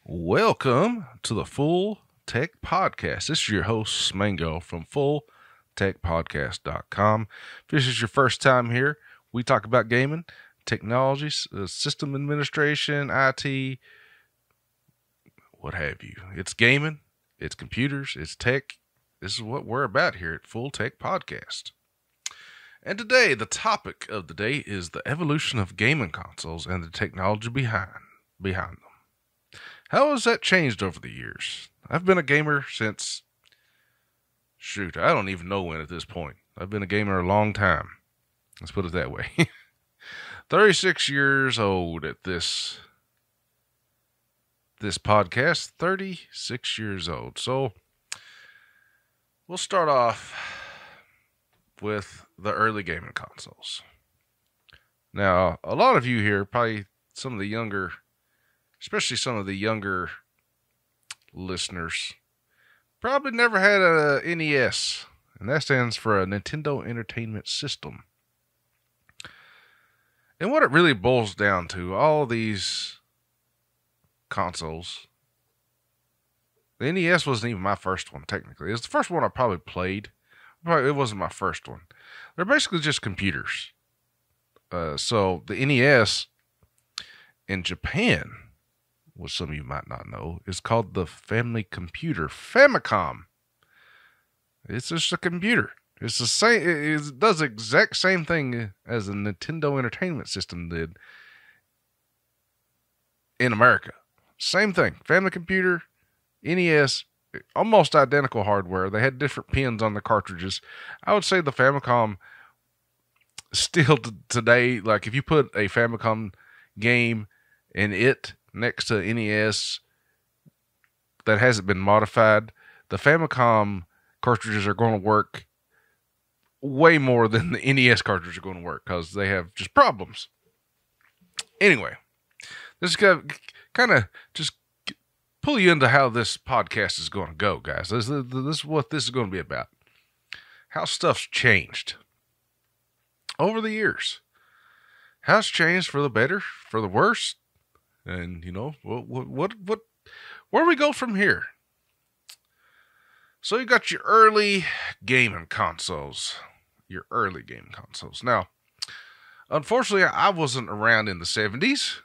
Welcome to the Full Tech Podcast. This is your host, Smango from FullTechPodcast.com. If this is your first time here, we talk about gaming, technology, system administration, IT, what have you. It's gaming, it's computers, it's tech. This is what we're about here at Full Tech Podcast. And today, the topic of the day is the evolution of gaming consoles and the technology behind them. How has that changed over the years? I've been a gamer since, I don't even know when at this point. I've been a gamer a long time. Let's put it that way. 36 years old at this podcast. 36 years old. So, we'll start off with the early gaming consoles. Now, a lot of you here, probably some of the younger, especially some of the younger listeners, probably never had a NES, and that stands for a Nintendo Entertainment System. And what it really boils down to, all these consoles, the NES wasn't even my first one, technically. It was the first one I probably played. It wasn't my first one. They're basically just computers. So the NES in Japan, which some of you might not know, is called the Family Computer, Famicom. It's just a computer. It's the same. It does the exact same thing as the Nintendo Entertainment System did in America. Same thing. Family Computer, NES, almost identical hardware. They had different pins on the cartridges. I would say the Famicom still today, like if you put a Famicom game in it next to NES that hasn't been modified, the Famicom cartridges are going to work way more than the NES cartridges are going to work because they have just problems. Anyway, this is kind of just pull you into how this podcast is going to go, guys. This is what this is going to be about. How stuff's changed over the years. How it's changed for the better, for the worse. And, where we go from here? So you got your early gaming consoles. Now, unfortunately, I wasn't around in the 70s.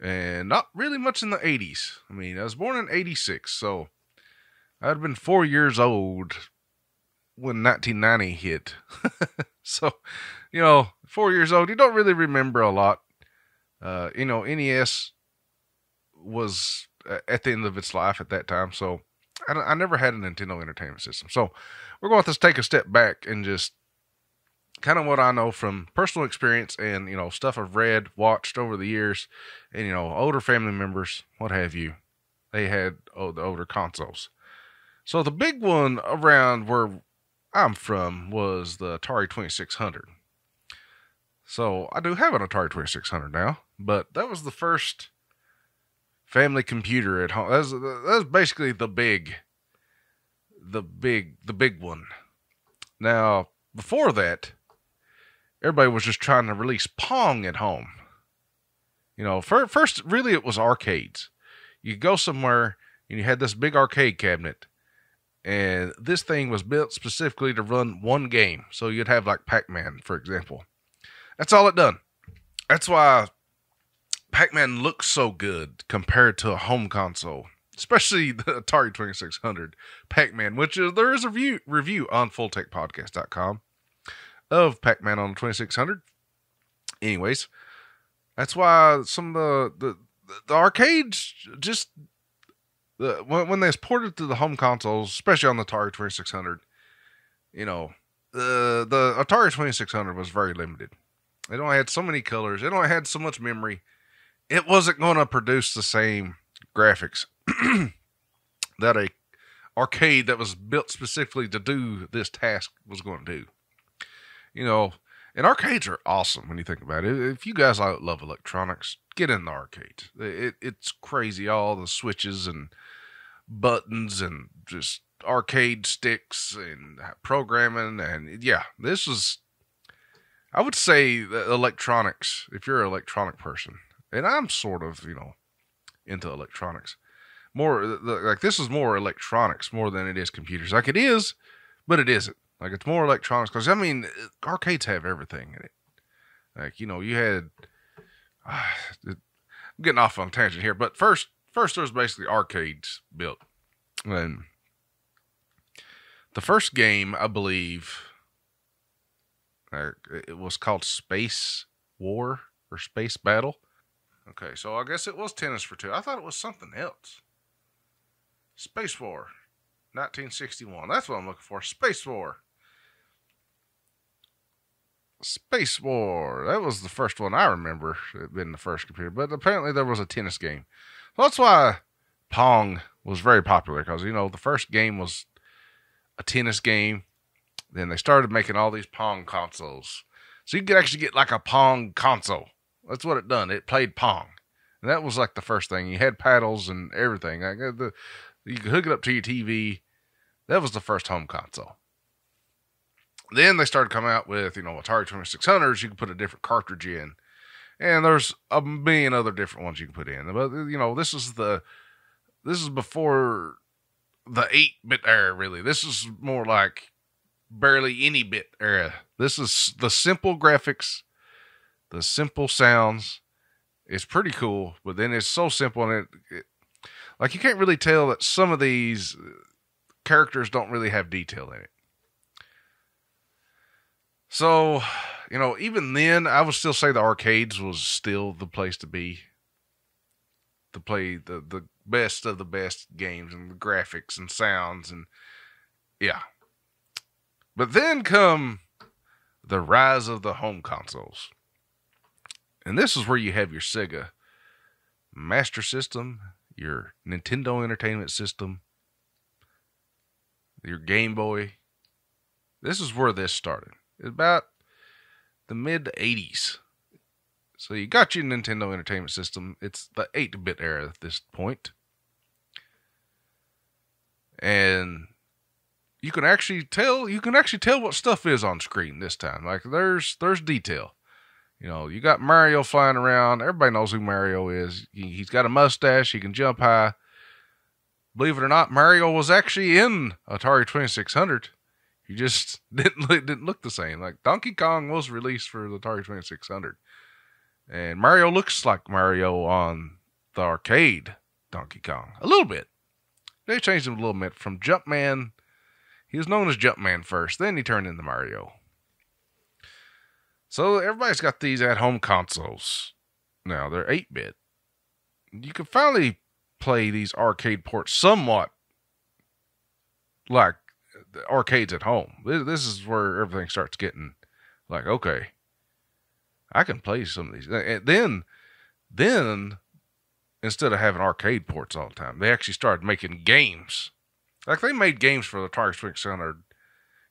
And not really much in the 80s. I mean, I was born in 86, so I'd have been 4 years old when 1990 hit. So, 4 years old, you don't really remember a lot. NES was at the end of its life at that time, so I never had a Nintendo Entertainment System. So we're going to have to take a step back and just kind of what I know from personal experience and, stuff I've read, watched over the years, and, older family members, what have you, they had the older consoles. So the big one around where I'm from was the Atari 2600. So I do have an Atari 2600 now, but that was the first family computer at home. That was basically the big one. Now, before that, everybody was just trying to release Pong at home. First, really, it was arcades. You go somewhere and you had this big arcade cabinet, and this thing was built specifically to run one game. So you'd have like Pac-Man, for example. That's all it done. That's why Pac-Man looks so good compared to a home console, especially the Atari 2600 Pac-Man, which there is a review on FullTechPodcast.com of Pac-Man on the 2600. Anyways, that's why some of the arcades just when they was ported to the home consoles, especially on the Atari 2600, the Atari 2600 was very limited. It only had so many colors. It only had so much memory. It wasn't going to produce the same graphics that a arcade that was built specifically to do this task was going to do. And arcades are awesome when you think about it. If you guys love electronics, get in the arcade. It's crazy, all the switches and buttons and just arcade sticks and programming. And yeah, this is, I would say, electronics, if you're an electronic person, and I'm sort of, into electronics. Like this is more electronics more than it is computers. Like it is, but it isn't. Like it's more electronics because I mean arcades have everything in it. Like you had. I'm getting off on a tangent here, but first there was basically arcades built, and the first game I believe it was called Space War or Space Battle. Okay, so I guess it was Tennis for Two. I thought it was something else. Space War, 1961. That's what I'm looking for. Space War. Space War. That was the first one I remember it being the first computer. But apparently there was a tennis game. So that's why Pong was very popular. Because, the first game was a tennis game. Then they started making all these Pong consoles. So you could actually get like a Pong console. That's what it done. It played Pong. And that was like the first thing. You had paddles and everything. You could hook it up to your TV. That was the first home console. Then they started coming out with, Atari 2600s. You could put a different cartridge in. And there's a million other different ones you can put in. But, this is before the 8-bit era, really. This is more like barely any bit era. This is the simple graphics, the simple sounds. It's pretty cool, but then it's so simple, and like you can't really tell that some of these characters don't really have detail in it. So, even then, I would still say the arcades was still the place to be. To play the best of the best games and the graphics and sounds and yeah. But then come the rise of the home consoles. And this is where you have your Sega Master System, your Nintendo Entertainment System, your Game Boy. This is where this started. It's about the mid-80s. So you got your Nintendo Entertainment System. It's the 8-bit era at this point. And you can actually tell what stuff is on screen this time. Like there's detail. You got Mario flying around. Everybody knows who Mario is. He's got a mustache. He can jump high. Believe it or not, Mario was actually in Atari 2600. He just didn't look the same. Like Donkey Kong was released for the Atari 2600. And Mario looks like Mario on the arcade Donkey Kong. A little bit. They changed him a little bit from Jumpman. He was known as Jumpman first. Then he turned into Mario. So everybody's got these at-home consoles. Now, they're 8-bit. You can finally play these arcade ports somewhat like the arcades at home. This is where everything starts getting like, okay, I can play some of these. And then instead of having arcade ports all the time, they actually started making games. Like they made games for the Atari 2600,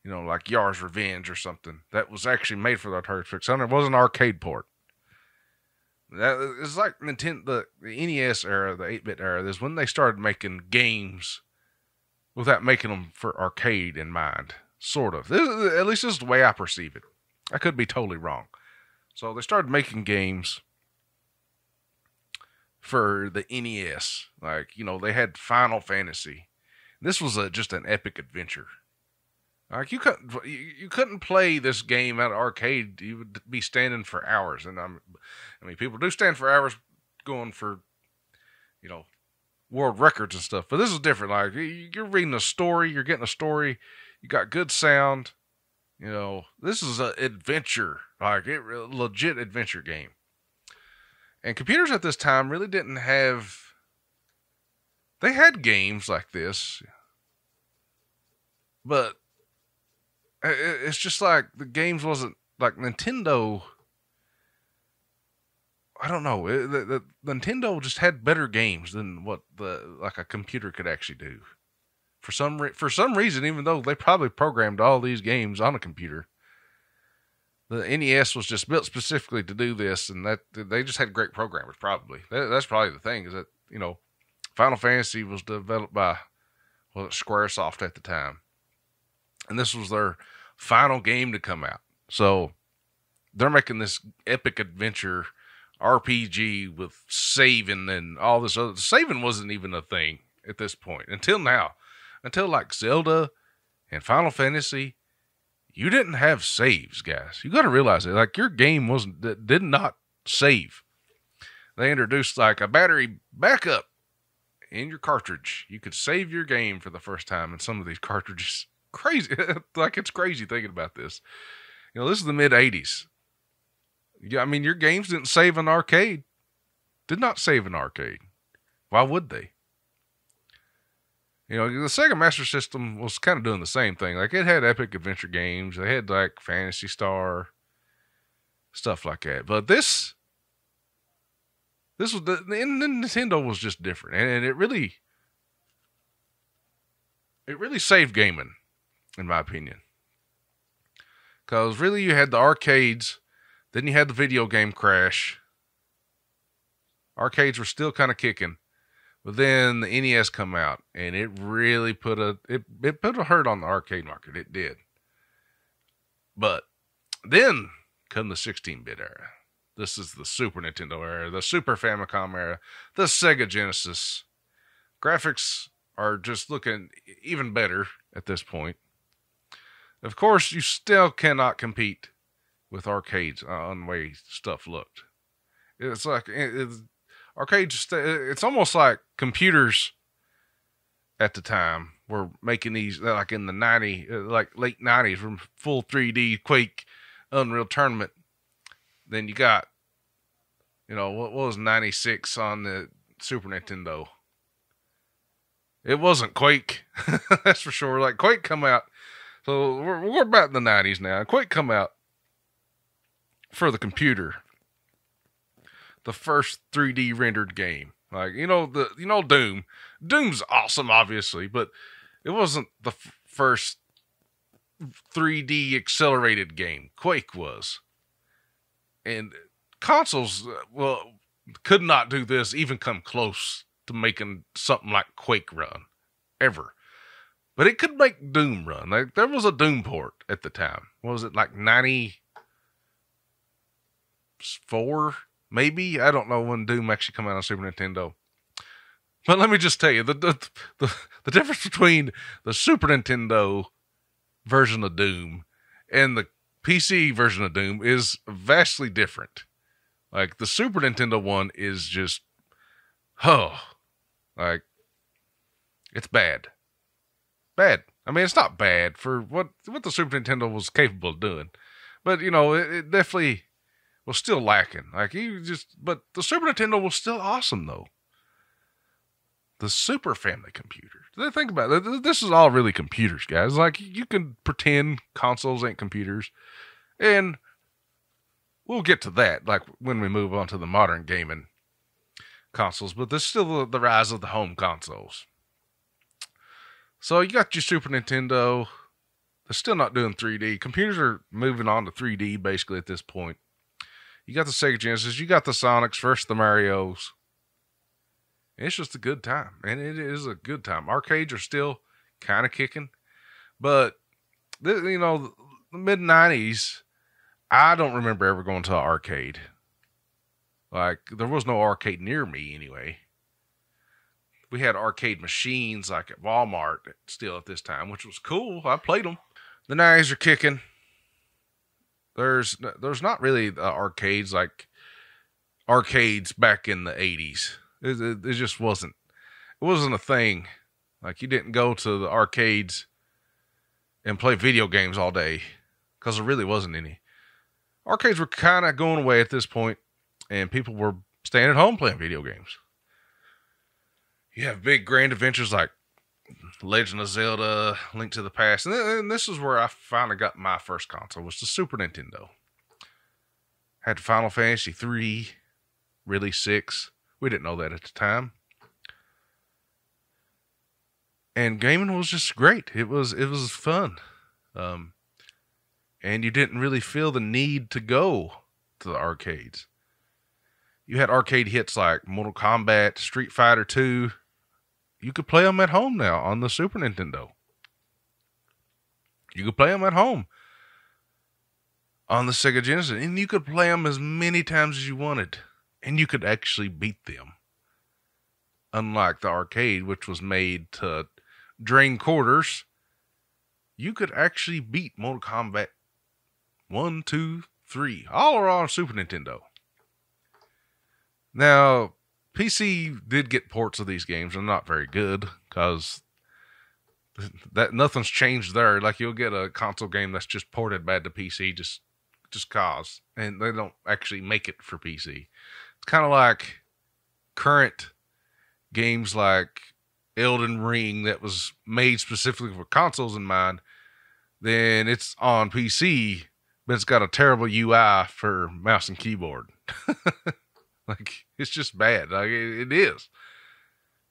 like Yar's Revenge or something. That was actually made for the Atari 2600. It was an arcade port. That is like Nintendo, the NES era, the 8-bit era. Is when they started making games without making them for arcade in mind. Sort of. At least this is the way I perceive it. I could be totally wrong. So they started making games for the NES. Like, they had Final Fantasy. This was just an epic adventure. Like you couldn't play this game at an arcade. You would be standing for hours, and people do stand for hours going for, world records and stuff. But this is different. Like you're reading a story, you're getting a story, you got good sound. This is an adventure, like a legit adventure game. And computers at this time really didn't have. They had games like this, but it's just like the games wasn't like Nintendo. I don't know. The Nintendo just had better games than what a computer could actually do. For some reason, even though they probably programmed all these games on a computer, the NES was just built specifically to do this, and that they just had great programmers. Probably that's probably the thing is that Final Fantasy was developed by Squaresoft at the time, and this was their final game to come out. So they're making this epic adventure RPG with saving and all this other. Saving wasn't even a thing at this point until now. Until like Zelda and Final Fantasy, you didn't have saves, guys. You got to realize it. Like your game did not save. They introduced like a battery backup in your cartridge. You could save your game for the first time in some of these cartridges. Crazy. Like it's crazy thinking about this. You know, this is the mid 80s. Yeah, I mean, your games didn't save an arcade. Did not save an arcade. Why would they? You know, the Sega Master System was kind of doing the same thing. Like, it had epic adventure games. They had, like, Phantasy Star, stuff like that. But this was, Nintendo was just different. And it really saved gaming, in my opinion. Because really, you had the arcades, then you had the video game crash. Arcades were still kind of kicking. But then the NES come out, and it really put a hurt on the arcade market. It did. But then come the 16-bit era. This is the Super Nintendo era, the Super Famicom era, the Sega Genesis. Graphics are just looking even better at this point. Of course, you still cannot compete with arcades on the way stuff looked. It's like arcades. It's almost like computers at the time were making these, like in the like late 90s, from full 3D Quake, Unreal Tournament. Then you got, you know, what was 96 on the Super Nintendo? It wasn't Quake, that's for sure. Like Quake come out, so we're back in the 90s now. Quake come out for the computer. The first 3D rendered game. Like, Doom. Doom's awesome, obviously, but it wasn't the first 3D accelerated game. Quake was. And consoles, could not do this, even come close to making something like Quake run. Ever. But it could make Doom run. Like, there was a Doom port at the time. What was it, like 94? Maybe? I don't know when Doom actually came out on Super Nintendo. But let me just tell you, the difference between the Super Nintendo version of Doom and the PC version of Doom is vastly different. Like, the Super Nintendo one is just, like, it's bad. Bad. I mean, it's not bad for what the Super Nintendo was capable of doing. But, it definitely was still lacking. Like, but the Super Nintendo was still awesome, though. The Super Family computer. Think about it. This is all really computers, guys. Like, you can pretend consoles ain't computers. And we'll get to that, like, when we move on to the modern gaming consoles. But this is still the rise of the home consoles. So, you got your Super Nintendo. They're still not doing 3D. Computers are moving on to 3D, basically, at this point. You got the Sega Genesis, you got the Sonics, first the Marios. It's just a good time, and it is a good time. Arcades are still kind of kicking, but the mid-90s, I don't remember ever going to an arcade. Like, there was no arcade near me anyway. We had arcade machines like at Walmart still at this time, which was cool. I played them. The 90s are kicking. There's not really arcades like arcades back in the 80s. It just wasn't. It wasn't a thing. Like, you didn't go to the arcades and play video games all day because there really wasn't any. Arcades were kind of going away at this point, and people were staying at home playing video games. You have big grand adventures like Legend of Zelda, Link to the Past. And this is where I finally got my first console, was the Super Nintendo. Had Final Fantasy 3, really 6. We didn't know that at the time. And gaming was just great. It was fun. And you didn't really feel the need to go to the arcades. You had arcade hits like Mortal Kombat, Street Fighter 2. You could play them at home now on the Super Nintendo. You could play them at home on the Sega Genesis. And you could play them as many times as you wanted. and you could actually beat them. Unlike the arcade, which was made to drain quarters, you could actually beat Mortal Kombat 1, 2, 3. All are on Super Nintendo. Now, PC did get ports of these games. They're not very good because that nothing's changed there. Like, you'll get a console game that's just ported bad to PC just cause, and they don't actually make it for PC. It's kind of like current games like Elden Ring that was made specifically for consoles in mind. Then it's on PC, but it's got a terrible UI for mouse and keyboard. Like, it's just bad. Like, it is.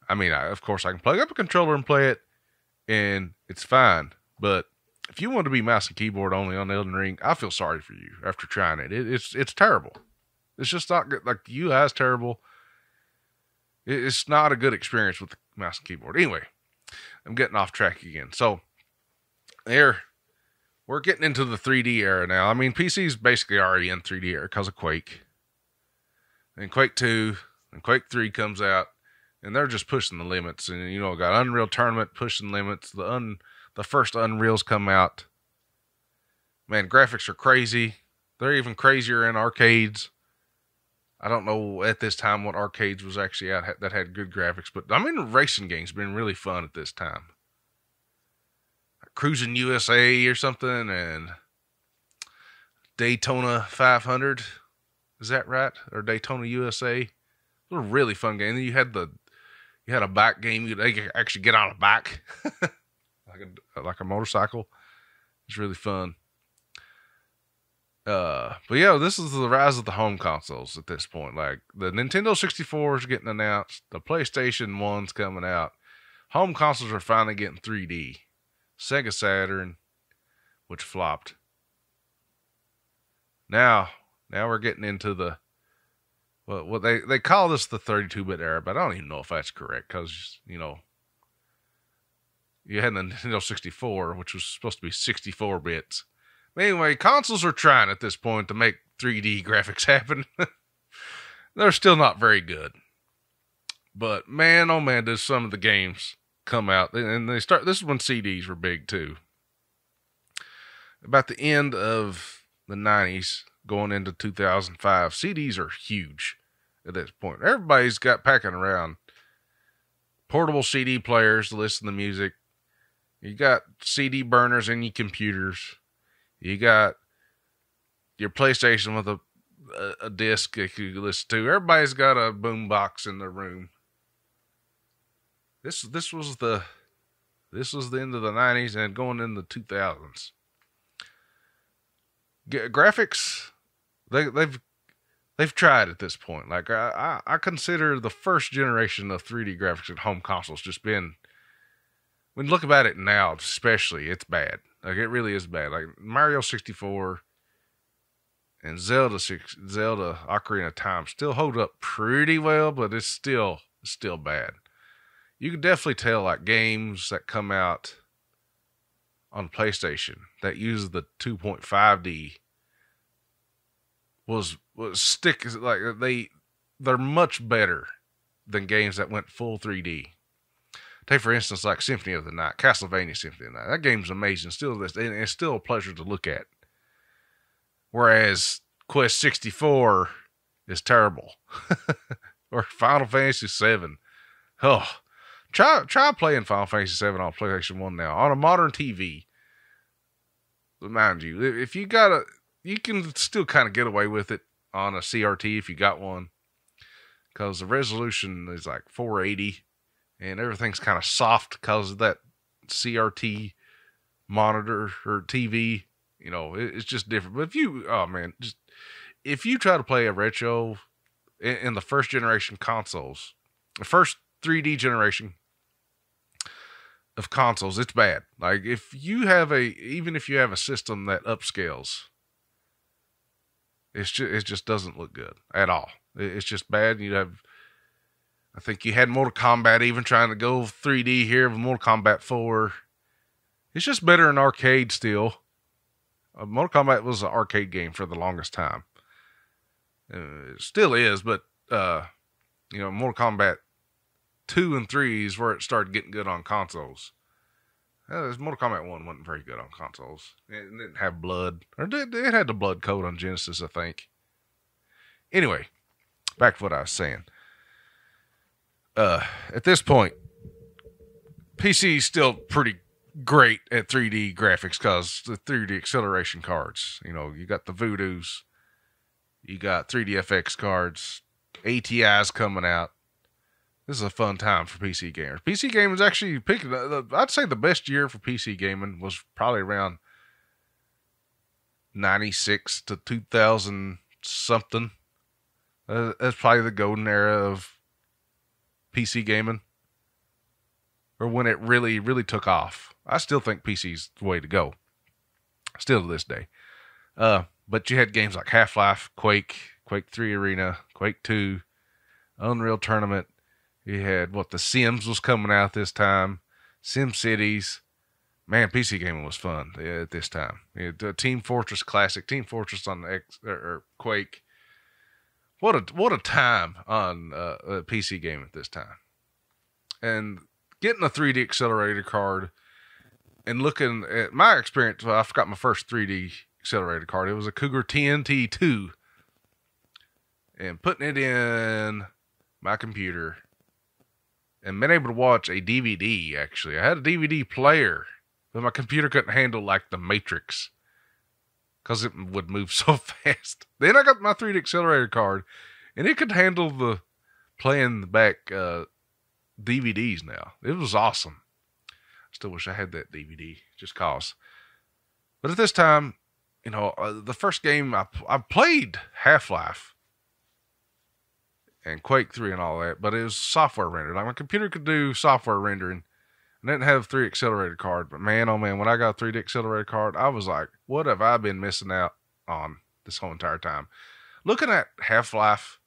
I mean, of course, I can plug up a controller and play it, and it's fine. But if you want to be mouse and keyboard only on Elden Ring, I feel sorry for you after trying it. It's terrible. It's just not good. Like, the UI is terrible. It's not a good experience with the mouse and keyboard. Anyway, I'm getting off track again. So, we're getting into the 3D era now. I mean, PC's basically already in 3D era because of Quake. And Quake 2 and Quake 3 comes out, and they're just pushing the limits. And, you know, got Unreal Tournament pushing limits. The first Unreals come out. Man, graphics are crazy. They're even crazier in arcades. I don't know at this time what arcades was actually out that had good graphics, but I mean, racing games been really fun at this time. Cruising USA or something, and Daytona 500. Is that right? Or Daytona USA? It was a really fun game. And then you had a bike game. You could actually get on a bike, like a motorcycle. It's really fun. But yeah, this is the rise of the home consoles at this point. Like, the Nintendo 64 is getting announced. The PlayStation 1's coming out. Home consoles are finally getting 3D. Sega Saturn, which flopped. Now we're getting into the, well, they call this the 32-bit era, but I don't even know if that's correct because, you know, you had the Nintendo 64, which was supposed to be 64 bits. But anyway, consoles are trying at this point to make 3D graphics happen. They're still not very good. But man, oh man, does some of the games come out. And this is when CDs were big too. About the end of the 90s, going into 2005, CDs are huge at this point. Everybody's got packing around portable CD players to listen to music. You got CD burners in your computers. You got your PlayStation with a disc that you can listen to. Everybody's got a boombox in their room. This was the end of the 90s and going into the 2000s. Graphics, they've tried at this point. Like, I consider the first generation of 3D graphics at home consoles just been, when you look about it now, especially, it's bad. Like, it really is bad. Like, Mario 64 and Zelda Ocarina of Time still hold up pretty well, but it's still bad. You can definitely tell, like, games that come out on PlayStation that use the 2.5D was stick, like, they're much better than games that went full 3D. Take, for instance, like Symphony of the Night, Castlevania Symphony of the Night. That game's amazing. It's still a pleasure to look at. Whereas Quest 64 is terrible. Or Final Fantasy 7. Oh, try playing Final Fantasy 7 on PlayStation 1 now. On a modern TV. Mind you, if you can still kind of get away with it on a CRT if you got one. Because the resolution is like 480. And everything's kind of soft because of that CRT monitor or TV. You know, it's just different. But if you try to play a retro in the first generation consoles, the first 3D generation of consoles, it's bad. Like, even if you have a system that upscales, it just doesn't look good at all. It's just bad. I think you had Mortal Kombat even trying to go 3D here with Mortal Kombat 4. It's just better in arcade still. Mortal Kombat was an arcade game for the longest time. It still is, but Mortal Kombat 2 and 3 is where it started getting good on consoles. Mortal Kombat 1 wasn't very good on consoles. It didn't have blood. It had the blood code on Genesis, I think. Anyway, back to what I was saying. At this point, PC is still pretty great at 3D graphics because the 3D acceleration cards. You got the Voodoos. You got 3DFX cards. ATI's coming out. This is a fun time for PC gamers. PC gaming is actually picking. I'd say the best year for PC gaming was probably around 96 to 2000 something. That's probably the golden era of PC gaming, or when it really, really took off. I still think PC's the way to go. Still to this day. But you had games like Half-Life, Quake 3 Arena, Quake 2, Unreal Tournament. You had The Sims was coming out this time. Sim Cities. Man, PC gaming was fun at this time. You had Team Fortress Classic, Team Fortress on or Quake. What a time on PC gaming at this time. And getting a 3D accelerator card and looking at my experience, I forgot my first 3D accelerator card. It was a Cougar TNT2. And putting it in my computer and being able to watch a DVD, actually. I had a DVD player, but my computer couldn't handle the Matrix because it would move so fast. Then I got my 3D accelerator card, and it could handle the playing back DVDs now. It was awesome. I still wish I had that DVD, just cause. But at this time, the first game I played Half-Life and Quake 3 and all that, but it was software rendered. My computer could do software rendering. I didn't have a 3D accelerator card, but man, oh man, when I got a 3D accelerator card, I was like, what have I been missing out on this whole entire time? Looking at Half-Life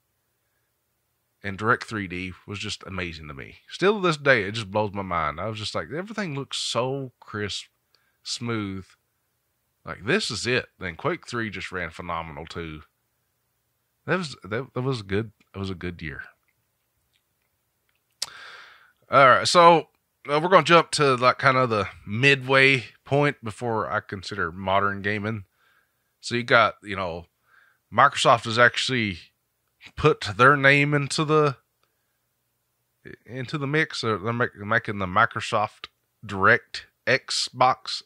and Direct 3D was just amazing to me. Still to this day, it just blows my mind. I was just like, everything looks so crisp, smooth. This is it. Then Quake 3 just ran phenomenal too. That was good. It was a good year. All right, so we're going to jump to kind of the midway point before I consider modern gaming. So you got, Microsoft has actually put their name into the mix. They're making the Microsoft Direct Xbox.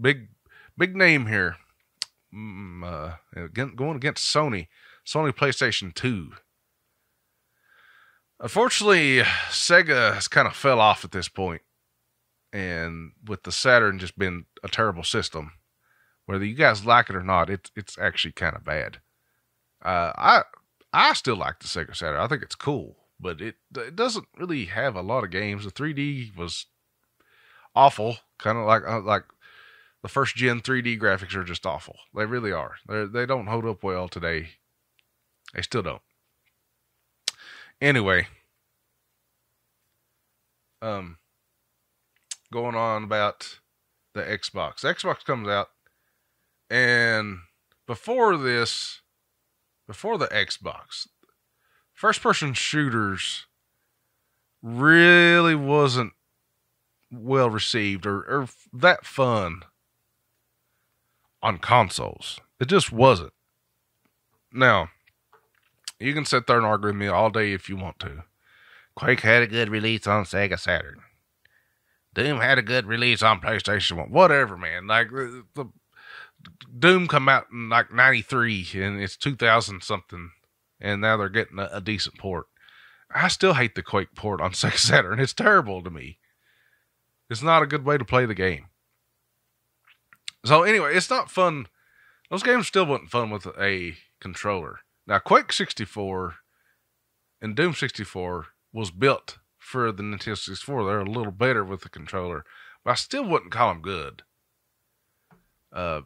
Big name here. Going against Sony PlayStation 2. Unfortunately, Sega has kind of fell off at this point, and with the Saturn just being a terrible system, whether you guys like it or not, it's actually kind of bad. I still like the Sega Saturn. I think it's cool, but it doesn't really have a lot of games. The 3D was awful, kind of like the first gen 3D graphics are just awful. They really are. They don't hold up well today. They still don't. Anyway, going on about the Xbox. Xbox comes out, and before the Xbox, first-person shooters really wasn't well received or that fun on consoles. It just wasn't. Now, you can sit there and argue with me all day if you want to. Quake had a good release on Sega Saturn. Doom had a good release on PlayStation 1. Whatever, man. The Doom come out in 93 and it's 2000 something, and now they're getting a decent port. I still hate the Quake port on Sega Saturn. It's terrible to me. It's not a good way to play the game. So anyway, it's not fun. Those games still wasn't fun with a controller. Now, Quake 64 and Doom 64 was built for the Nintendo 64. They're a little better with the controller, but I still wouldn't call them good. I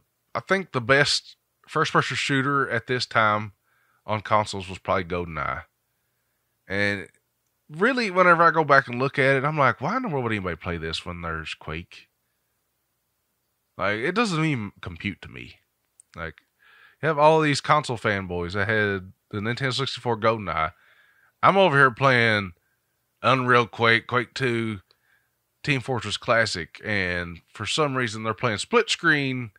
think the best first-person shooter at this time on consoles was probably GoldenEye. And really, whenever I go back and look at it, I'm like, why in the world would anybody play this when there's Quake? It doesn't even compute to me. You have all these console fanboys that had the Nintendo 64 GoldenEye. I'm over here playing Unreal Quake, Quake 2, Team Fortress Classic, and for some reason they're playing split screen,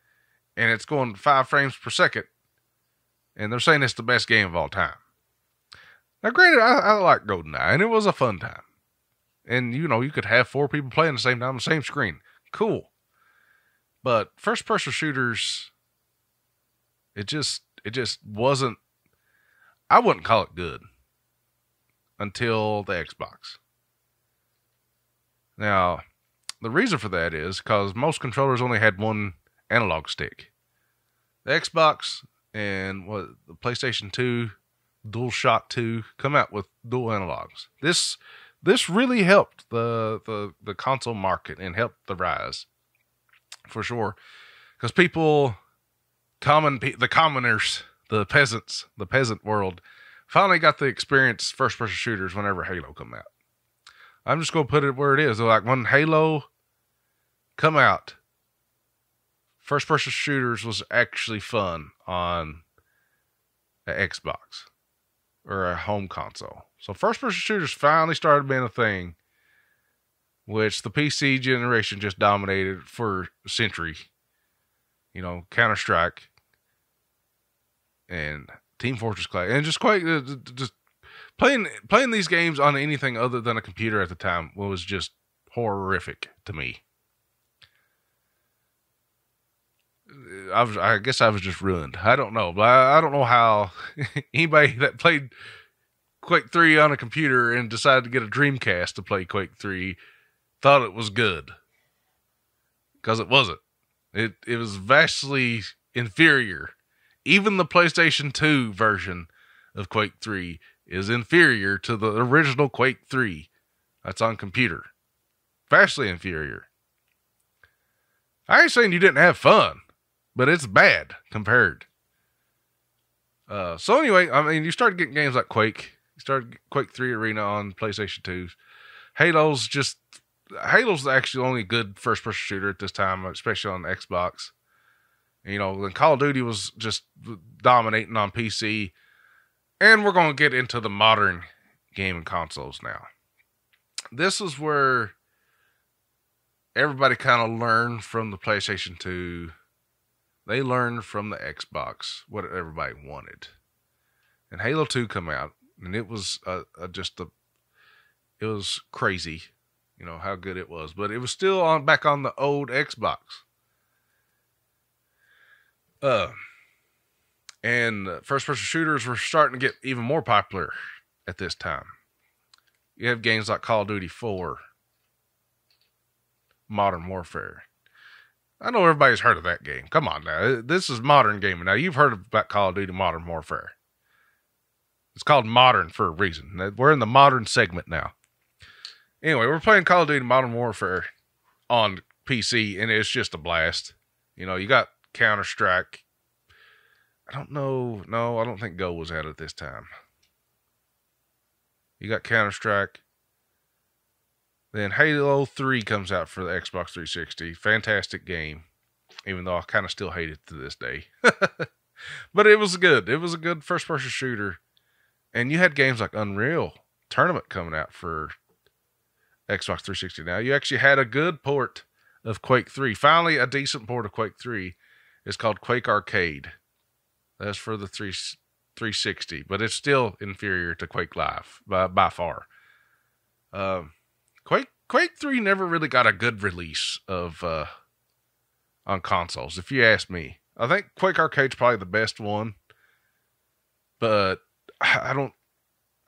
and it's going 5 frames per second, and they're saying it's the best game of all time. Now, granted, I like GoldenEye, and it was a fun time. And, you know, you could have 4 people playing at the same time on the same screen. Cool. But first-person shooters, it just wasn't, I wouldn't call it good until the Xbox. Now, the reason for that is because most controllers only had one analog stick. The Xbox and the PlayStation 2, DualShock 2 come out with dual analogs. This really helped the console market and helped the rise, for sure. Because the commoners, the peasants, the peasant world, finally got to experience first-person shooters whenever Halo come out. I'm just going to put it where it is. Like, when Halo come out, first-person shooters was actually fun on an Xbox or a home console. So first-person shooters finally started being a thing, which the PC generation just dominated for a century. You know, Counter-Strike and Team Fortress Classic, and just Quake, just playing these games on anything other than a computer at the time was just horrific to me. I guess I was just ruined. I don't know, but I don't know how anybody that played Quake 3 on a computer and decided to get a Dreamcast to play Quake 3 thought it was good. Because it wasn't. It was vastly inferior. Even the PlayStation 2 version of Quake 3 is inferior to the original Quake 3 that's on computer. Vastly inferior. I ain't saying you didn't have fun, but it's bad compared. So anyway, I mean, you started getting games like Quake. You started Quake 3 Arena on PlayStation 2. Halo's actually the only good first-person shooter at this time, especially on the Xbox. You know, then Call of Duty was just dominating on PC. And we're going to get into the modern gaming consoles now. This is where everybody kind of learned from the PlayStation 2. They learned from the Xbox what everybody wanted. And Halo 2 come out, and it was it was crazy, you know, how good it was. But it was still back on the old Xbox. And first-person shooters were starting to get even more popular at this time. You have games like Call of Duty 4, Modern Warfare. I know everybody's heard of that game. Come on now. This is modern gaming. Now, you've heard about Call of Duty Modern Warfare. It's called modern for a reason. We're in the modern segment now. Anyway, we're playing Call of Duty Modern Warfare on PC, and it's just a blast. You know, you got Counter-Strike. I don't know. No, I don't think Go was out at this time. You got Counter-Strike. Then Halo 3 comes out for the Xbox 360. Fantastic game. Even though I kind of still hate it to this day. But it was good. It was a good first-person shooter. And you had games like Unreal Tournament coming out for Xbox 360 now. You actually had a good port of Quake 3. Finally, a decent port of Quake 3. It's called Quake Arcade. That's for the 360, but it's still inferior to Quake Live by far. Quake 3 never really got a good release of on consoles, if you ask me. I think Quake Arcade's probably the best one, but I don't.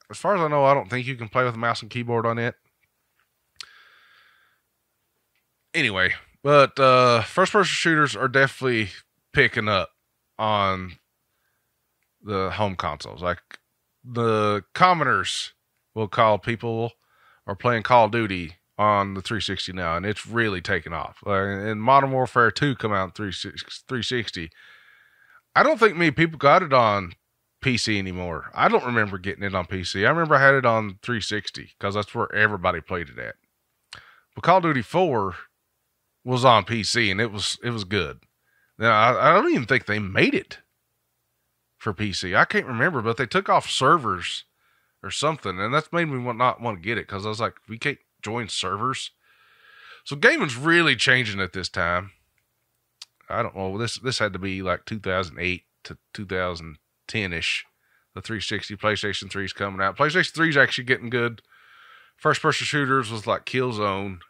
As far as I know, I don't think you can play with a mouse and keyboard on it. Anyway, but first-person shooters are definitely picking up on the home consoles. Like, the commoners will call people are playing Call of Duty on the 360 now, and it's really taken off. And Modern Warfare 2 come out in 360. I don't think many people got it on PC anymore. I don't remember getting it on PC. I remember I had it on 360 because that's where everybody played it at. But Call of Duty 4 was on PC, and it was good. Now, I don't even think they made it for PC. I can't remember, but they took off servers or something, and that's made me not want to get it, because I was like, we can't join servers. So gaming's really changing at this time. I don't know. This had to be like 2008 to 2010-ish. The 360, PlayStation 3's coming out. PlayStation 3's actually getting good. First-person shooters was like Killzone,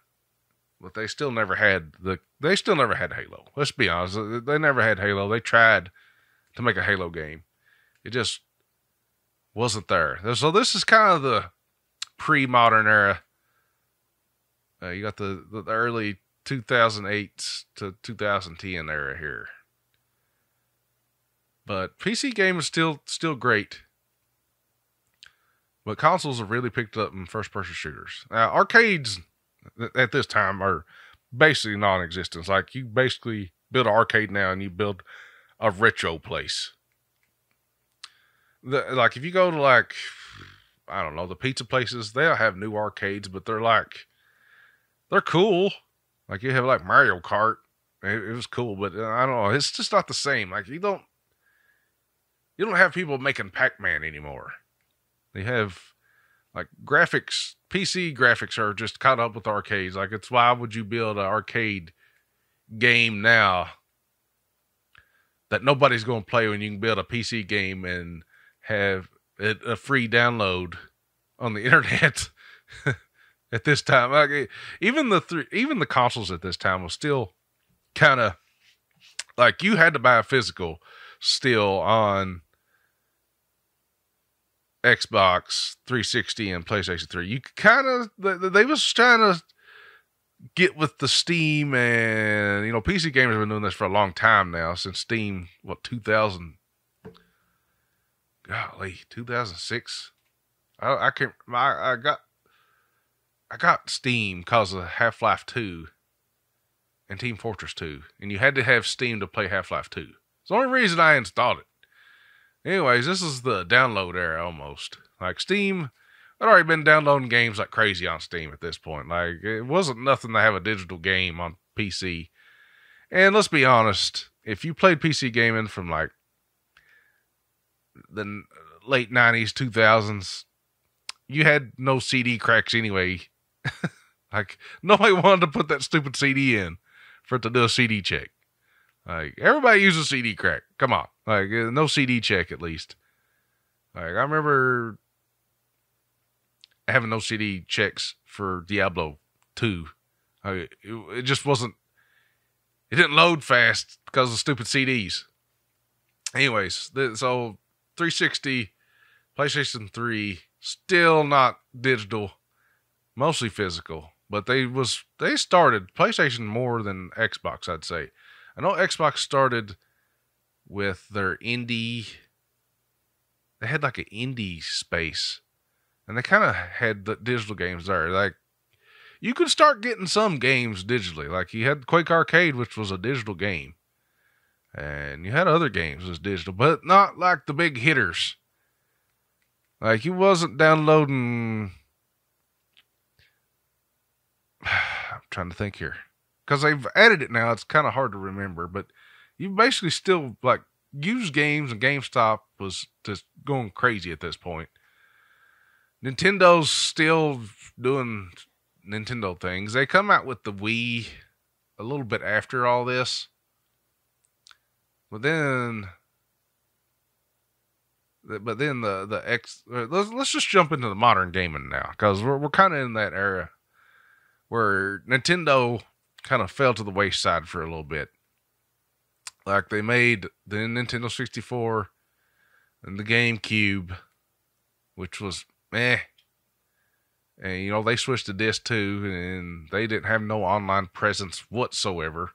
but they still never had Halo. Let's be honest. They never had Halo. They tried to make a Halo game. It just wasn't there. So this is kind of the pre-modern era. You got the early 2008 to 2010 era here. But PC game is still great. But consoles have really picked up in first-person shooters. Now, arcades at this time are basically non-existent. Like, you basically build an arcade now and you build a retro place. Like, if you go to, like, I don't know, the pizza places, they'll have new arcades, but they're cool. Like, you have, like, Mario Kart. It was cool, but I don't know. It's just not the same. Like, you don't have people making Pac-Man anymore. They have, like, graphics. PC graphics are just caught up with arcades. Like, it's why would you build an arcade game now that nobody's going to play when you can build a PC game and have it a free download on the internet at this time? Like, even the consoles at this time was still kind of like, you had to buy a physical still on Xbox 360 and PlayStation 3. You kind of, they was trying to get with the Steam, and, you know, PC gamers have been doing this for a long time now, since Steam, 2006? I can't, I got Steam because of Half-Life 2 and Team Fortress 2, and you had to have Steam to play Half-Life 2. It's the only reason I installed it. Anyways, this is the download era almost. Like, Steam, I'd already been downloading games like crazy on Steam at this point. Like, it wasn't nothing to have a digital game on PC. And let's be honest, if you played PC gaming from like the late 90s, 2000s, you had no CD cracks anyway. Like, nobody wanted to put that stupid CD in for it to do a CD check. Like, everybody uses CD crack. Come on. Like, no CD check at least. Like, I remember having no CD checks for Diablo 2. It just wasn't, it didn't load fast because of stupid CDs. Anyways, so 360, PlayStation 3, still not digital, mostly physical. But they started PlayStation more than Xbox, I'd say. I know Xbox started with their indie. They had like an indie space, and they kind of had the digital games there. Like, you could start getting some games digitally. Like, you had Quake Arcade, which was a digital game, and you had other games as digital, but not like the big hitters. Like, you wasn't downloading. I'm trying to think here. Because they've added it now, it's kind of hard to remember. But you basically still, like, used games, and GameStop was just going crazy at this point. Nintendo's still doing Nintendo things. They come out with the Wii a little bit after all this. But then the X... Let's just jump into the modern gaming now. Because we're kind of in that era where Nintendo kind of fell to the wayside for a little bit. Like, they made the Nintendo 64 and the GameCube, which was meh. And, you know, they switched to disc too, and they didn't have no online presence whatsoever.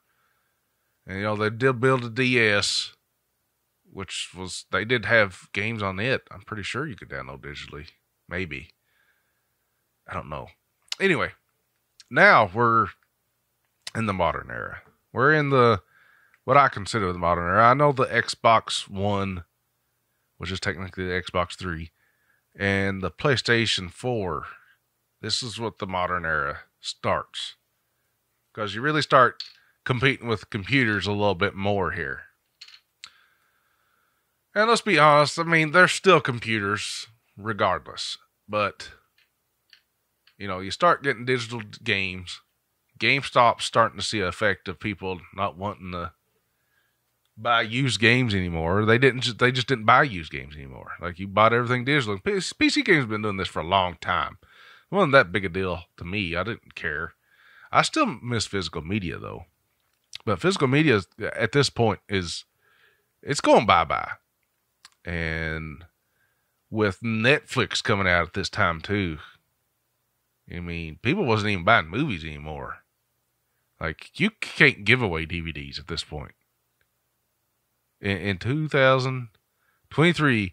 And, you know, they did build a DS, which was, they did have games on it. I'm pretty sure you could download digitally. Maybe. I don't know. Anyway, now we're in the modern era. We're in what I consider the modern era. I know the Xbox One, which is technically the Xbox 3, and the PlayStation 4. This is what the modern era starts. Because you really start competing with computers a little bit more here. And let's be honest, I mean, they're still computers regardless. But, you start getting digital games. GameStop's starting to see an effect of people not wanting to buy used games anymore. They just didn't buy used games anymore. Like, you bought everything digital. PC games have been doing this for a long time. It wasn't that big a deal to me. I didn't care. I still miss physical media though. But physical media at this point it's going bye-bye. And with Netflix coming out at this time too, I mean, people wasn't even buying movies anymore. Like, you can't give away DVDs at this point. In 2023,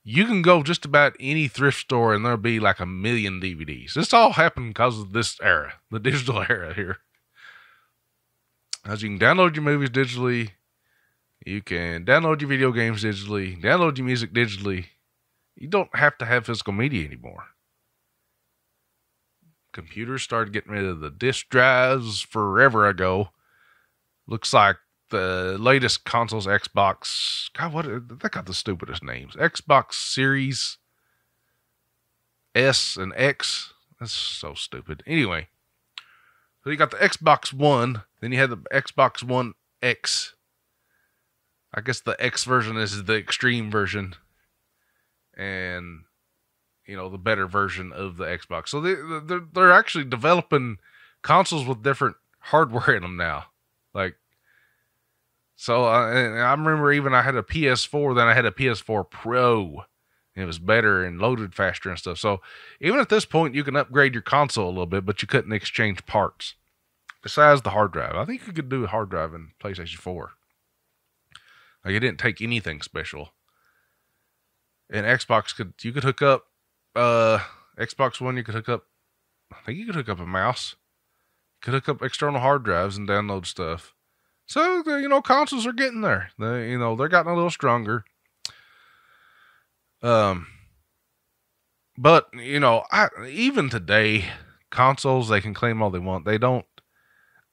you can go just about any thrift store and there'll be like 1 million DVDs. This all happened because of this era, the digital era here. As you can download your movies digitally, you can download your video games digitally, download your music digitally. You don't have to have physical media anymore. Computers started getting rid of the disk drives forever ago. Looks like the latest consoles, Xbox. God, they got the stupidest names. Xbox Series S and X. That's so stupid. Anyway, so you got the Xbox One, then you had the Xbox One X. I guess the X version is the extreme version, and the better version of the Xbox. So they're actually developing consoles with different hardware in them now. Like, so I remember even I had a PS4, then I had a PS4 Pro. And it was better and loaded faster and stuff. So even at this point, you can upgrade your console a little bit, but you couldn't exchange parts. Besides the hard drive. I think you could do a hard drive in PlayStation 4. Like, it didn't take anything special. And Xbox you could hook up Xbox One, I think you could hook up a mouse. You could hook up external hard drives and download stuff. So, consoles are getting there. They're getting a little stronger. But, even today, consoles, they can claim all they want.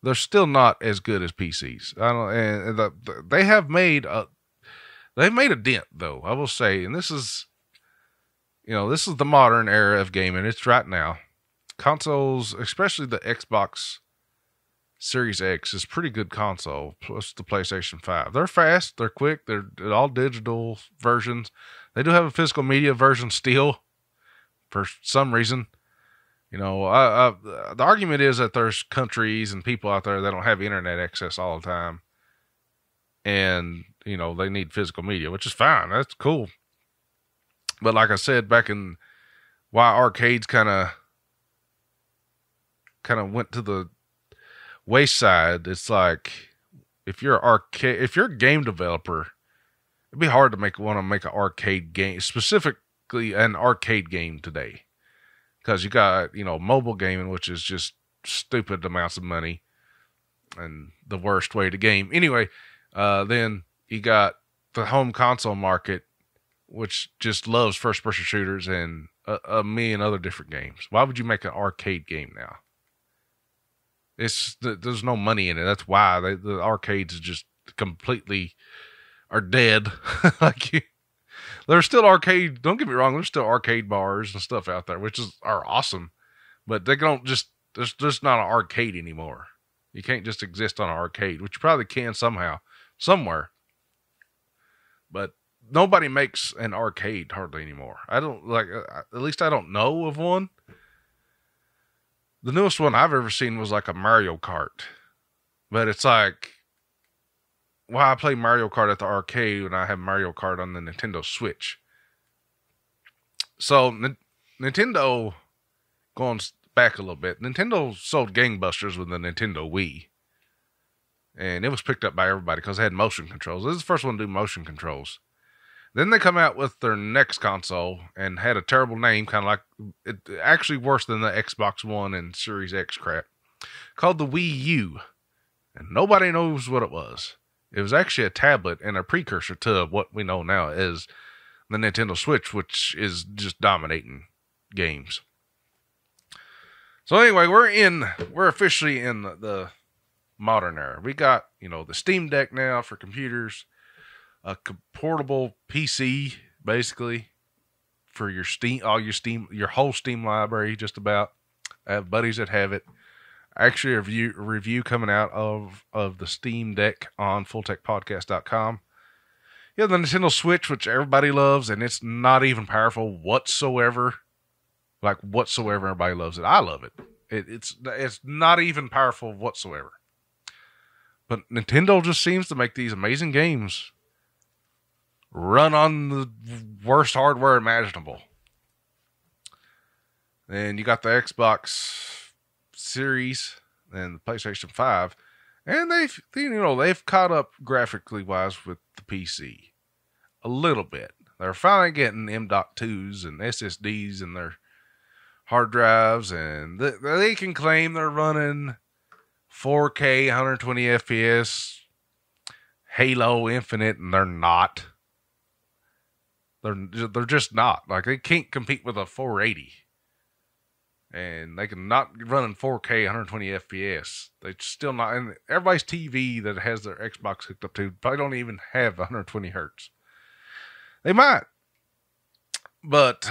They're still not as good as PCs. They have made they've made a dent though, I will say. And this is the modern era of gaming. It's right now. Consoles, especially the Xbox Series X, is a pretty good console, plus the PlayStation 5. They're fast, they're quick, they're all digital versions. They do have a physical media version still, for some reason. The argument is that there's countries and people out there that don't have internet access all the time. And, they need physical media, which is fine. That's cool. But like I said, back in why arcades kind of went to the wayside, it's like, if you're a game developer, it'd be hard to want to make an arcade game, specifically an arcade game today. Because you got, mobile gaming, which is just stupid amounts of money and the worst way to game. Anyway, then you got the home console market, which just loves first-person shooters and a million other different games. Why would you make an arcade game now? There's no money in it. That's why the arcades just completely are dead. There's still arcade. Don't get me wrong. There's still arcade bars and stuff out there, which are awesome, but they don't just. There's just not an arcade anymore. You can't just exist on an arcade, which you probably can somehow, somewhere. But nobody makes an arcade hardly anymore. I don't at least I don't know of one. The newest one I've ever seen was like a Mario Kart, but it's like, why I play Mario Kart at the arcade when I have Mario Kart on the Nintendo Switch? So, Nintendo, going back a little bit, Nintendo sold gangbusters with the Nintendo Wii. And it was picked up by everybody because it had motion controls. This is the first one to do motion controls. Then they come out with their next console and had a terrible name, kind of like, actually worse than the Xbox One and Series X crap, called the Wii U. And nobody knows what it was. It was actually a tablet and a precursor to what we know now as the Nintendo Switch, which is just dominating games. So anyway, we're officially in the modern era. We got, the Steam Deck now for computers. a portable PC, basically, for your Steam, your whole Steam library, just about. I have buddies that have it. Actually, a review coming out of the Steam Deck on fulltechpodcast.com. Yeah, the Nintendo Switch, which everybody loves, and it's not even powerful whatsoever. Like, whatsoever, everybody loves it. I love it. It's not even powerful whatsoever. But Nintendo just seems to make these amazing games run on the worst hardware imaginable. And you got the Xbox Series and the PlayStation 5, and they've caught up graphically wise with the PC a little bit. They're finally getting M.2s and SSDs in their hard drives, and they can claim they're running 4K 120 FPS Halo Infinite, and they're not. They're just not. Like, they can't compete with a 480. And they can not run in 4K 120 FPS. They still not. And everybody's TV that has their Xbox hooked up to probably don't even have 120 hertz. They might. But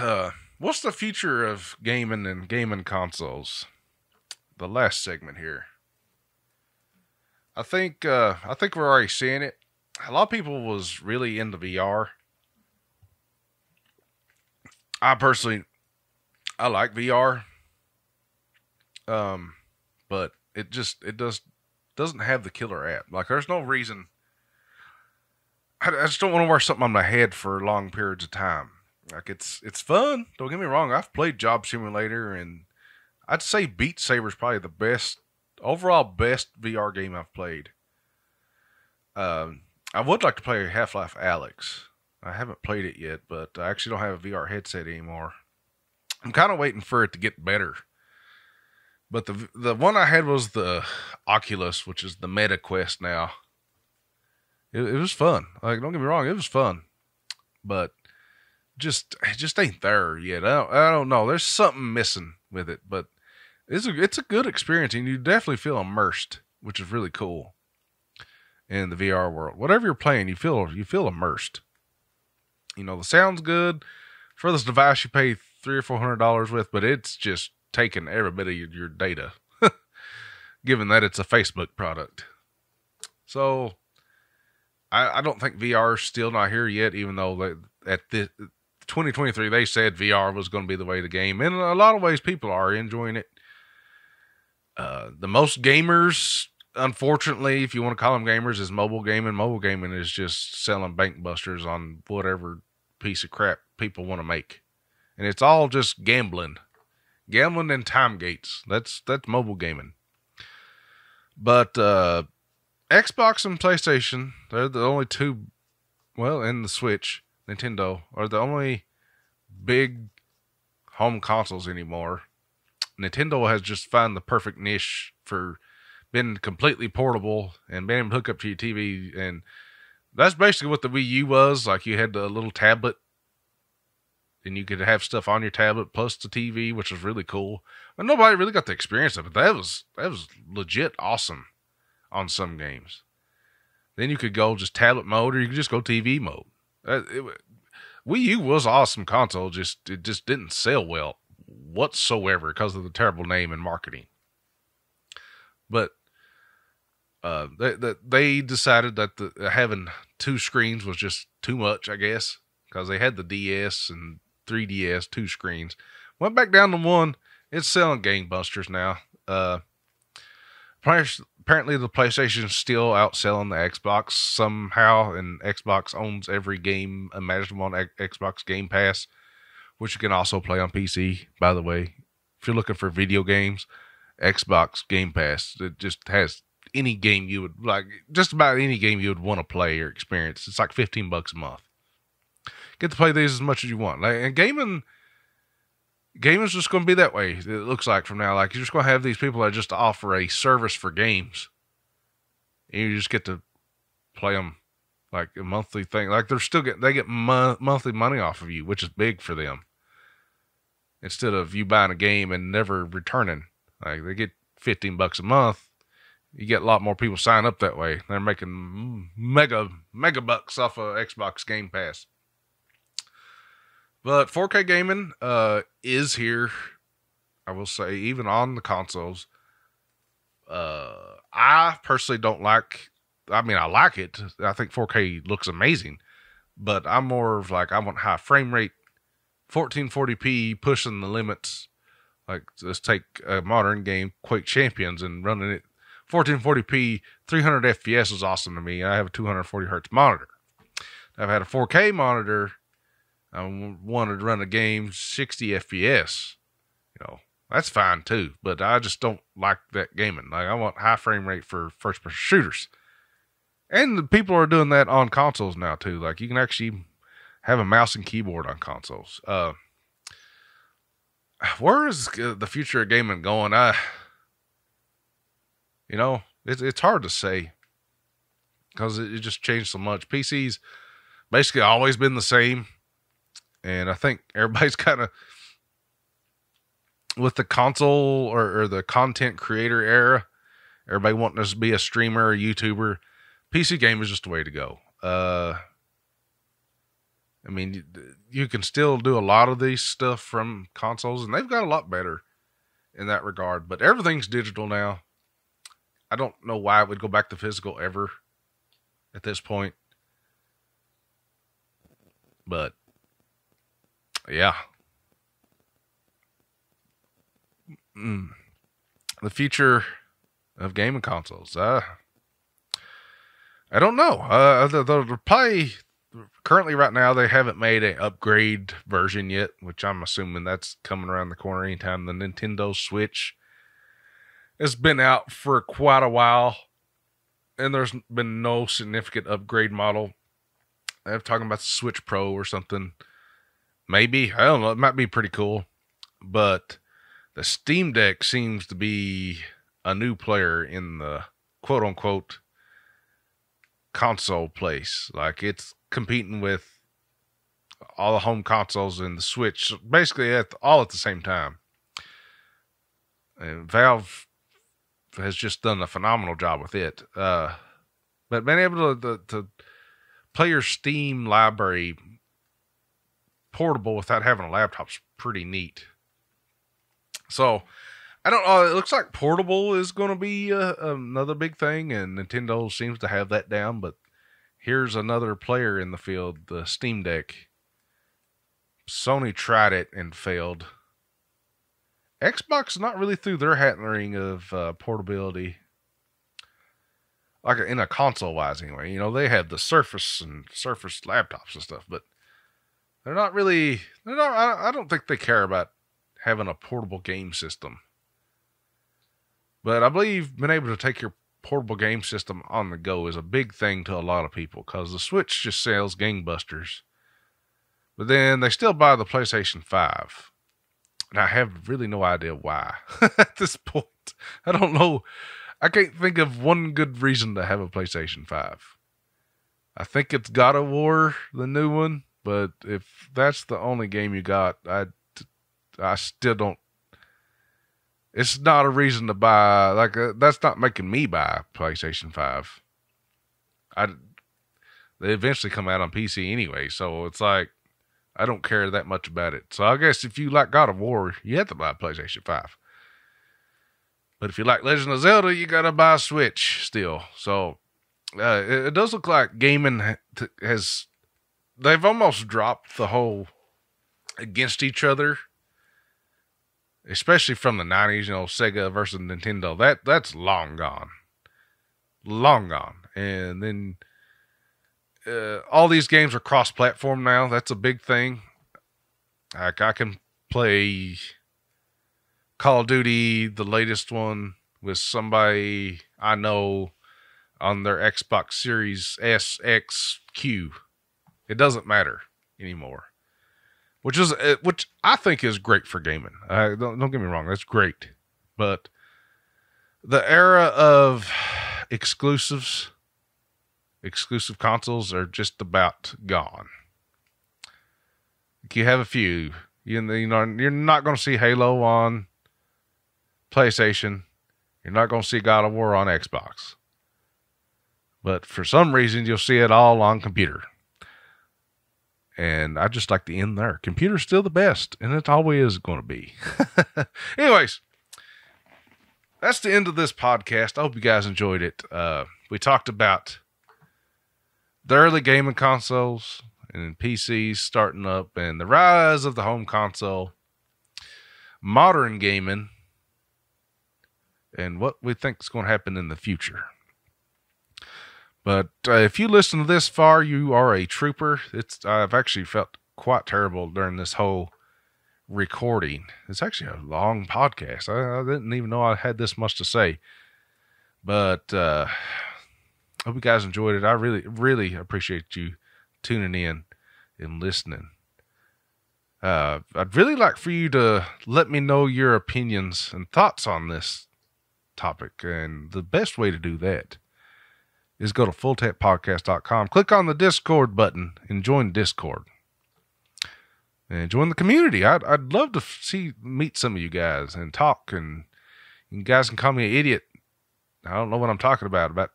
what's the future of gaming and gaming consoles? The last segment here. I think we're already seeing it. A lot of people was really into VR. I personally, I like VR. But it doesn't have the killer app. Like, there's no reason. I just don't want to wear something on my head for long periods of time. Like, it's fun. Don't get me wrong. I've played Job Simulator, and I'd say Beat Saber is probably the overall best VR game I've played. I would like to play Half-Life Alyx. I haven't played it yet, but I actually don't have a VR headset anymore. I'm kind of waiting for it to get better. But the one I had was the Oculus, which is the Meta Quest now. It was fun. Like, don't get me wrong, it was fun. But it just ain't there yet. I don't know. There's something missing with it, but it's a good experience, and you definitely feel immersed, which is really cool in the VR world. Whatever you're playing, you feel immersed. You know, the sound's good. For this device you pay $300 or $400 with, but it's just taking every bit of your data, given that it's a Facebook product. So I don't think VR is still not here yet, even though at the 2023 they said VR was going to be the way to game. And in a lot of ways, people are enjoying it. The most gamers, unfortunately, if you want to call them gamers, is mobile gaming. Mobile gaming is just selling bank busters on whatever piece of crap people want to make. And it's all just gambling. Gambling and time gates. That's mobile gaming. But Xbox and PlayStation, they're the only two, well, and the Switch, Nintendo, are the only big home consoles anymore. Nintendo has just found the perfect niche for being completely portable and being able to hook up to your TV. And that's basically what the Wii U was. Like, you had the little tablet, and you could have stuff on your tablet plus the TV, which was really cool. But nobody really got the experience of it. That was legit awesome on some games. Then you could go just tablet mode, or you could just go TV mode. Wii U was an awesome console. It just didn't sell well whatsoever because of the terrible name and marketing. But they decided that having two screens was just too much, I guess, because they had the DS and 3DS, two screens. Went back down to one. It's selling gangbusters now. Apparently the PlayStation's still outselling the Xbox somehow, and Xbox owns every game imaginable on Xbox Game Pass, which you can also play on PC, by the way. If you're looking for video games, Xbox Game Pass, it just has any game you would like, just about any game you would want to play or experience. It's like $15 a month. Get to play these as much as you want. And gaming's just going to be that way, it looks like, from now. Like, you're just going to have these people that just offer a service for games. And you just get to play them like a monthly thing. Like, they get monthly money off of you, which is big for them. Instead of you buying a game and never returning. Like, they get $15 a month. You get a lot more people sign up that way. They're making mega bucks off of Xbox Game Pass. But 4K gaming is here. I will say, even on the consoles. I personally don't like. I mean, I like it. I think 4K looks amazing, but I'm more of like I want high frame rate, 1440p, pushing the limits. Like, let's take a modern game, Quake Champions, and running it 1440p, 300 FPS is awesome to me. I have a 240 hertz monitor. I've had a 4K monitor. I wanted to run a game 60 FPS. That's fine too, but I just don't like that gaming. Like, I want high frame rate for first-person shooters. And the people are doing that on consoles now too. Like, you can actually have a mouse and keyboard on consoles. Where is the future of gaming going? It's hard to say because it just changed so much. PC's basically always been the same, and I think everybody's kind of with the console or the content creator era. Everybody wanting to be a streamer or YouTuber. PC game is just the way to go. I mean, you can still do a lot of these stuff from consoles, and they've got a lot better in that regard. But everything's digital now. I don't know why it would go back to physical ever at this point. But, yeah. The future of gaming consoles. I don't know. They're probably... Currently, right now, they haven't made an upgrade version yet, which I'm assuming that's coming around the corner anytime. The Nintendo Switch has been out for quite a while, and there's been no significant upgrade model. They're talking about the Switch Pro or something. Maybe. I don't know. It might be pretty cool. But the Steam Deck seems to be a new player in the quote-unquote console place. Like, it's competing with all the home consoles and the Switch, basically all at the same time. And Valve has just done a phenomenal job with it. But being able to play your Steam library portable without having a laptop's pretty neat. So, I don't know. It looks like portable is going to be another big thing, and Nintendo seems to have that down, but here's another player in the field, the Steam Deck. Sony tried it and failed. Xbox not really threw their hat in the ring of portability. Like in a console-wise anyway. They have the Surface and Surface laptops and stuff, but they're not really... I don't think they care about having a portable game system. But I believe being able to take your portable game system on the go is a big thing to a lot of people, because the Switch just sells gangbusters. But then they still buy the PlayStation 5. And I have really no idea why at this point. I don't know. I can't think of one good reason to have a PlayStation 5. I think it's God of War, the new one. But if that's the only game you got, I still don't. It's not a reason to buy, that's not making me buy a PlayStation 5. They eventually come out on PC anyway, so it's like, I don't care that much about it. So I guess if you like God of War, you have to buy a PlayStation 5. But if you like Legend of Zelda, you gotta buy a Switch still. So, it does look like gaming they've almost dropped the whole against each other. Especially from the 90s, Sega versus Nintendo. That's long gone. Long gone. And then all these games are cross-platform now. That's a big thing. Like, I can play Call of Duty, the latest one, with somebody I know on their Xbox Series S, X, Q. It doesn't matter anymore. Which I think is great for gaming. Don't get me wrong, that's great. But the era of exclusive consoles are just about gone. You have a few. You're not going to see Halo on PlayStation. You're not going to see God of War on Xbox. But for some reason, you'll see it all on computer. And I just like to end there. Computer's still the best, and it always is going to be. Anyways, that's the end of this podcast. I hope you guys enjoyed it. We talked about the early gaming consoles and PCs starting up and the rise of the home console, modern gaming, and what we think is going to happen in the future. But if you listen to this far, you are a trooper. I've actually felt quite terrible during this whole recording. It's actually a long podcast. I didn't even know I had this much to say. But I hope you guys enjoyed it. I really, really appreciate you tuning in and listening. I'd really like for you to let me know your opinions and thoughts on this topic. And the best way to do that is go to fulltechpodcast.com, click on the Discord button, and join Discord. And join the community. I'd love to meet some of you guys and talk, and you guys can call me an idiot. I don't know what I'm talking about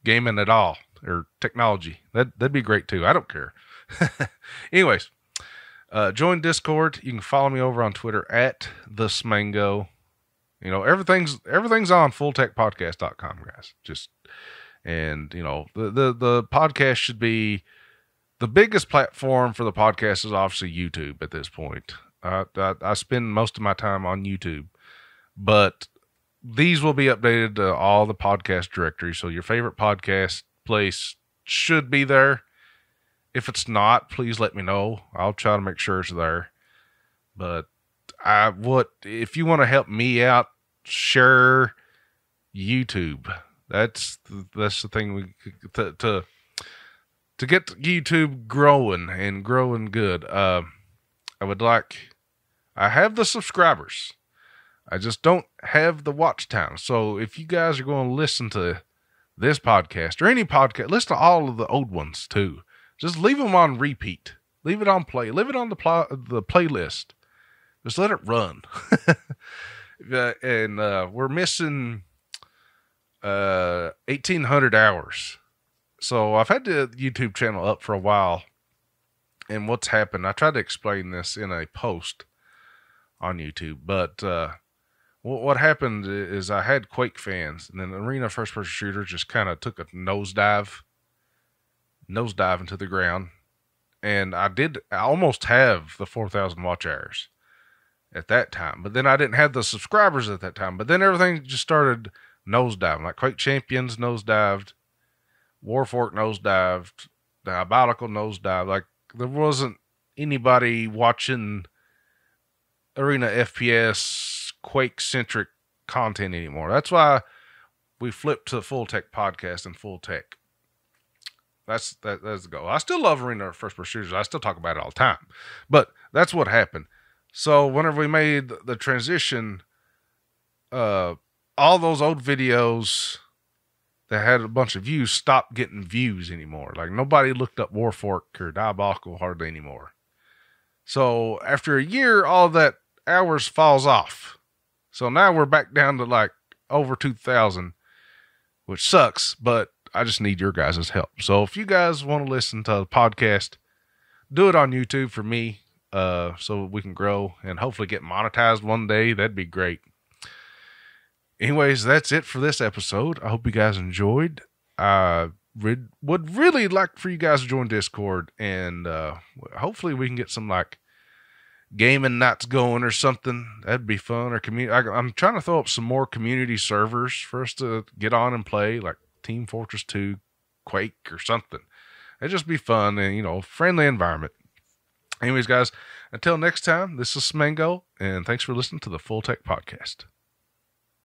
gaming at all, or technology. That'd be great too. I don't care. Anyways, join Discord. You can follow me over on Twitter at the Smango. You know, everything's on fulltechpodcast.com, guys. And, the podcast should be the biggest platform for the podcast is obviously YouTube at this point. I spend most of my time on YouTube, but these will be updated to all the podcast directories. So your favorite podcast place should be there. If it's not, please let me know. I'll try to make sure it's there. But if you want to help me out, share YouTube. That's the thing to get YouTube growing and growing good. I have the subscribers. I just don't have the watch time. So if you guys are going to listen to this podcast or any podcast, listen to all of the old ones too. Just leave them on repeat. Leave it on play. Leave it on the playlist. Just let it run. And we're missing 1,800 hours. So I've had the YouTube channel up for a while. And what's happened, I tried to explain this in a post on YouTube, but what happened is I had Quake fans, and then Arena first-person shooter just kind of took a nosedive into the ground. And I almost have the 4,000 watch hours at that time, but then I didn't have the subscribers at that time. But then everything just started nosediving, like Quake Champions nosedived, Warfork nosedived, Diabolical nosedived. Like there wasn't anybody watching Arena FPS Quake centric content anymore. That's why we flipped to Full Tech Podcast and Full Tech. That's the goal. I still love Arena first person shooters. I still talk about it all the time, but that's what happened. So whenever we made the transition, all those old videos that had a bunch of views stopped getting views anymore. Like nobody looked up Warfork or Diabolical hardly anymore. So after a year, all that hours falls off. So now we're back down to like over 2,000, which sucks, but I just need your guys' help. So if you guys want to listen to the podcast, do it on YouTube for me, so we can grow and hopefully get monetized one day. That'd be great. Anyways, that's it for this episode. I hope you guys enjoyed. I would really like for you guys to join Discord, and hopefully we can get some like gaming nights going or something. That'd be fun. Or I'm trying to throw up some more community servers for us to get on and play, like Team Fortress 2, Quake, or something. It'd just be fun and, friendly environment. Anyways, guys, until next time, this is Smango, and thanks for listening to the Full Tech Podcast.